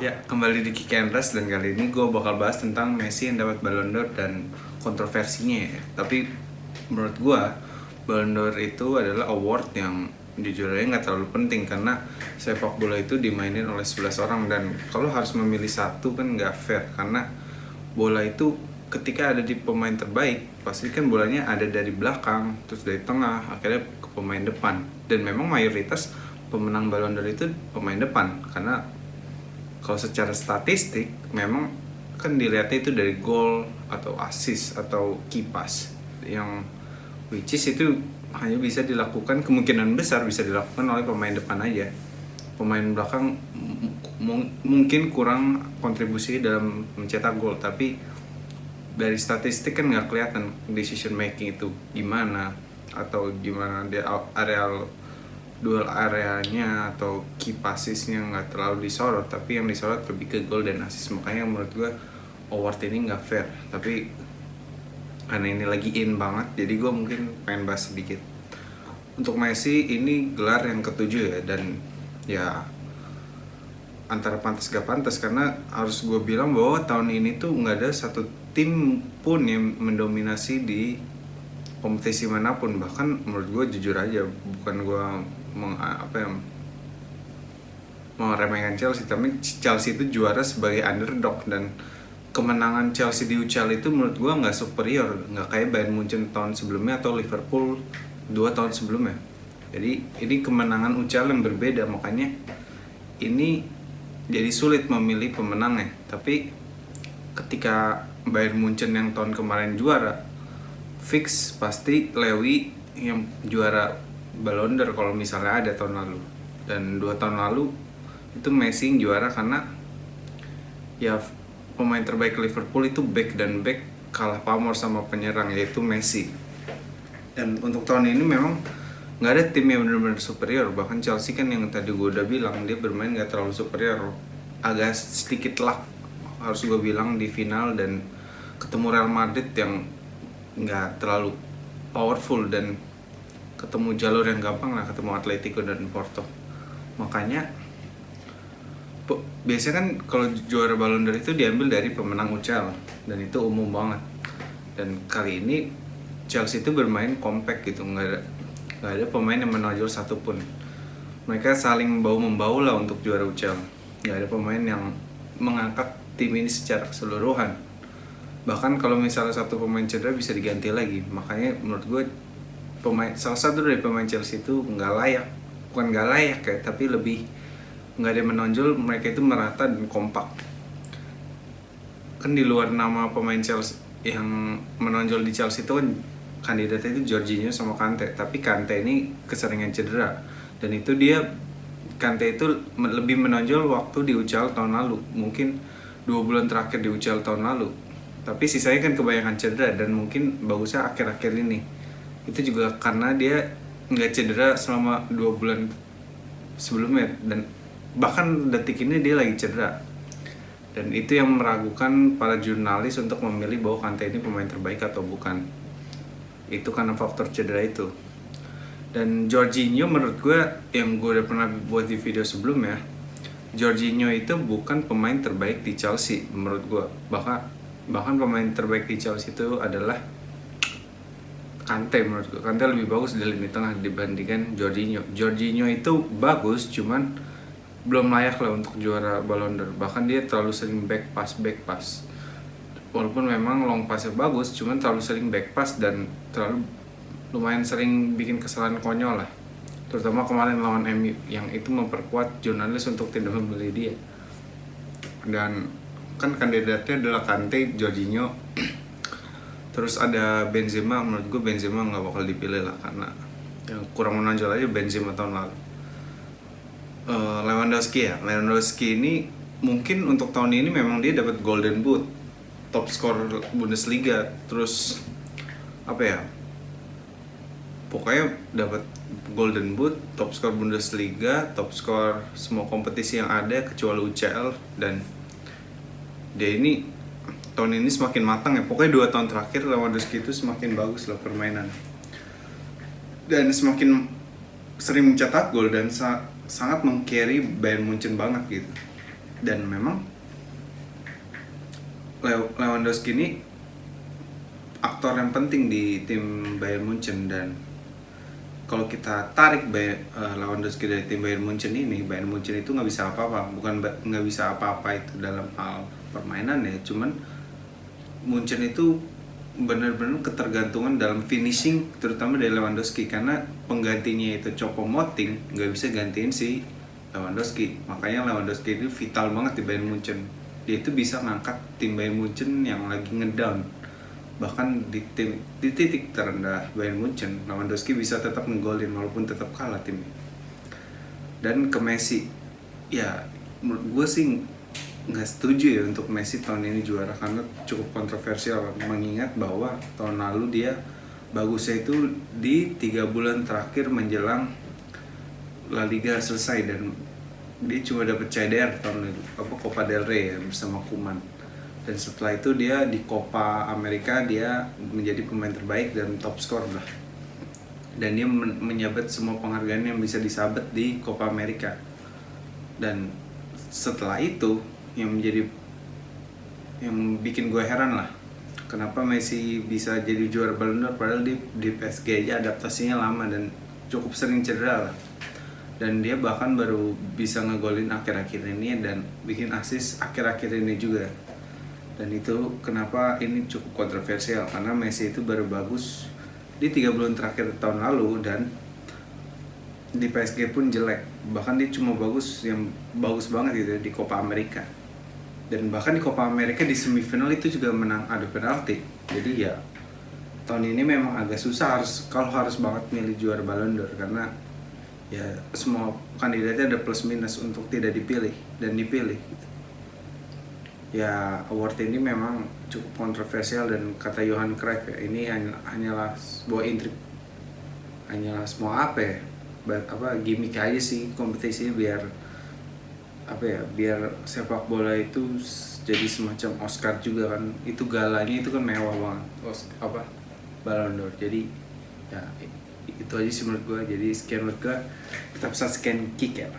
Ya, kembali di Kick and Rush dan kali ini gue bakal bahas tentang Messi yang dapat Ballon d'Or dan kontroversinya ya. Tapi menurut gue, Ballon d'Or itu adalah award yang jujur aja nggak terlalu penting karena sepak bola itu dimainin oleh 11 orang dan kalau harus memilih satu kan nggak fair karena bola itu ketika ada di pemain terbaik pasti kan bolanya ada dari belakang terus dari tengah akhirnya ke pemain depan dan memang mayoritas pemenang Ballon d'Or itu pemain depan karena kalau secara statistik memang kan dilihatnya itu dari gol atau assist atau kipas yang which is itu hanya bisa dilakukan kemungkinan besar bisa dilakukan oleh pemain depan aja. Pemain belakang mungkin kurang kontribusi dalam mencetak gol, tapi dari statistik kan nggak kelihatan decision making itu gimana atau gimana dia areal duel areanya atau key passesnya nggak terlalu disorot, tapi yang disorot lebih ke gol dan assist. Makanya menurut gue award ini nggak fair, tapi karena ini lagi in banget jadi gue mungkin pengen bahas sedikit. Untuk Messi ini gelar yang ketujuh ya, dan ya antara pantas gak pantas karena harus gue bilang bahwa tahun ini tuh nggak ada satu tim pun yang mendominasi di kompetisi manapun. Bahkan menurut gue jujur aja bukan gue meremehkan Chelsea, tapi Chelsea itu juara sebagai underdog dan kemenangan Chelsea di UCL itu menurut gue nggak superior, nggak kayak Bayern Munchen tahun sebelumnya atau Liverpool 2 tahun sebelumnya. Jadi ini kemenangan UCL yang berbeda, makanya ini jadi sulit memilih pemenangnya. Tapi ketika Bayern Munchen yang tahun kemarin juara, fix pasti Lewy yang juara Ballon d'Or kalau misalnya ada tahun lalu. Dan 2 tahun lalu itu Messi yang juara karena ya pemain terbaik Liverpool itu back, dan back kalah pamor sama penyerang yaitu Messi. Dan untuk tahun ini memang nggak ada tim yang benar-benar superior. Bahkan Chelsea kan yang tadi gue udah bilang dia bermain nggak terlalu superior, agak sedikit luck harus gue bilang di final dan ketemu Real Madrid yang nggak terlalu powerful dan ketemu jalur yang gampang lah, ketemu Atletico dan Porto. Makanya biasanya kan kalau juara Ballon d'Or itu diambil dari pemenang UCL dan itu umum banget. Dan kali ini Chelsea itu bermain compact gitu, nggak ada pemain yang menonjol satupun. Mereka saling membahu lah untuk juara UCL. Nggak ada pemain yang mengangkat tim ini secara keseluruhan. Bahkan kalau misalnya satu pemain cedera bisa diganti lagi. Makanya menurut gue salah satu dari pemain Chelsea itu nggak layak, bukan nggak layak kayak, tapi lebih nggak ada yang menonjol. Mereka itu merata dan kompak. Kan di luar nama pemain Chelsea yang menonjol di Chelsea itu kan kandidatnya itu Jorginho sama Kante, tapi Kante ini keseringan cedera dan itu Kante itu lebih menonjol waktu di UCL tahun lalu, mungkin 2 bulan terakhir di UCL tahun lalu, tapi sisanya kan kebanyakan cedera dan mungkin bagusnya akhir-akhir ini. Itu juga karena dia nggak cedera selama 2 bulan sebelumnya dan bahkan detik ini dia lagi cedera. Dan itu yang meragukan para jurnalis untuk memilih bahwa Kante ini pemain terbaik atau bukan. Itu karena faktor cedera itu. Dan Jorginho menurut gue, yang gue udah pernah buat di video sebelumnya, Jorginho itu bukan pemain terbaik di Chelsea menurut gue. Bahkan pemain terbaik di Chelsea itu adalah Kante menurut gue. Kante lebih bagus di lini tengah dibandingkan Jorginho. Jorginho itu bagus, cuman belum layak lah untuk juara Ballon d'Or. Bahkan dia terlalu sering back pass. Walaupun memang long pass-nya bagus, cuman terlalu sering back pass dan lumayan sering bikin kesalahan konyol lah. Terutama kemarin lawan MU yang itu memperkuat jurnalis untuk tidak membeli dia. Dan kan kandidatnya adalah Kante, Jorginho, terus ada Benzema. Menurut gue Benzema nggak bakal dipilih lah karena yang kurang menonjol aja Benzema tahun lalu. Lewandowski ini mungkin untuk tahun ini memang dia dapat Golden Boot, top skor Bundesliga, terus pokoknya dapat Golden Boot, top skor Bundesliga, top skor semua kompetisi yang ada kecuali UCL. Dan dia ini tahun ini semakin matang ya. Pokoknya 2 tahun terakhir Lewandowski itu semakin bagus lah permainan dan semakin sering mencetak gol dan sangat meng-carry Bayern Munchen banget gitu. Dan memang Lewandowski ini aktor yang penting di tim Bayern Munchen. Dan kalau kita tarik Lewandowski dari tim Bayern Munchen ini, Bayern Munchen itu nggak bisa apa-apa. Bukan nggak bisa apa-apa itu dalam hal permainan ya, cuman Munchen itu benar-benar ketergantungan dalam finishing, terutama dari Lewandowski, karena penggantinya itu Choupo-Moting nggak bisa gantiin si Lewandowski. Makanya Lewandowski itu vital banget di Bayern Munchen. Dia itu bisa ngangkat tim Bayern Munchen yang lagi ngedown. Bahkan di titik terendah Bayern Munchen, Lewandowski bisa tetap ngegolin walaupun tetap kalah timnya. Dan ke Messi, ya menurut gue sih nggak setuju ya untuk Messi tahun ini juara, karena cukup kontroversial mengingat bahwa tahun lalu dia bagusnya itu di 3 bulan terakhir menjelang La Liga selesai, dan dia cuma dapat CDR tahun lalu, Copa del Rey ya, bersama Koeman. Dan setelah itu dia di Copa America dia menjadi pemain terbaik dan top skor lah. Dan dia menyabat semua penghargaan yang bisa disabet di Copa America. Dan setelah itu yang bikin gue heran lah, kenapa Messi bisa jadi juara Ballon d'Or padahal di PSG aja adaptasinya lama dan cukup sering cedera lah. Dan dia bahkan baru bisa ngegolin akhir-akhir ini dan bikin assist akhir-akhir ini juga. Dan itu kenapa ini cukup kontroversial, karena Messi itu baru bagus di 3 bulan terakhir tahun lalu, dan di PSG pun jelek. Bahkan dia cuma bagus banget gitu di Copa America. Dan bahkan di Copa America di semifinal itu juga menang adu penalti. Jadi ya tahun ini memang agak susah harus banget milih juara Ballon d'Or, karena ya semua kandidatnya ada plus minus untuk tidak dipilih dan dipilih gitu. Ya award ini memang cukup kontroversial, dan kata Johan Cruyff ya, ini hanyalah sebuah intrik, hanyalah semua gimmick aja sih kompetisi, biar sepak bola itu jadi semacam Oscar juga kan. Itu galanya itu kan mewah banget, Ballon d'Or. Jadi ya itu aja sih menurut gue. Jadi sekian menurut gue, kita bisa scan kick ya.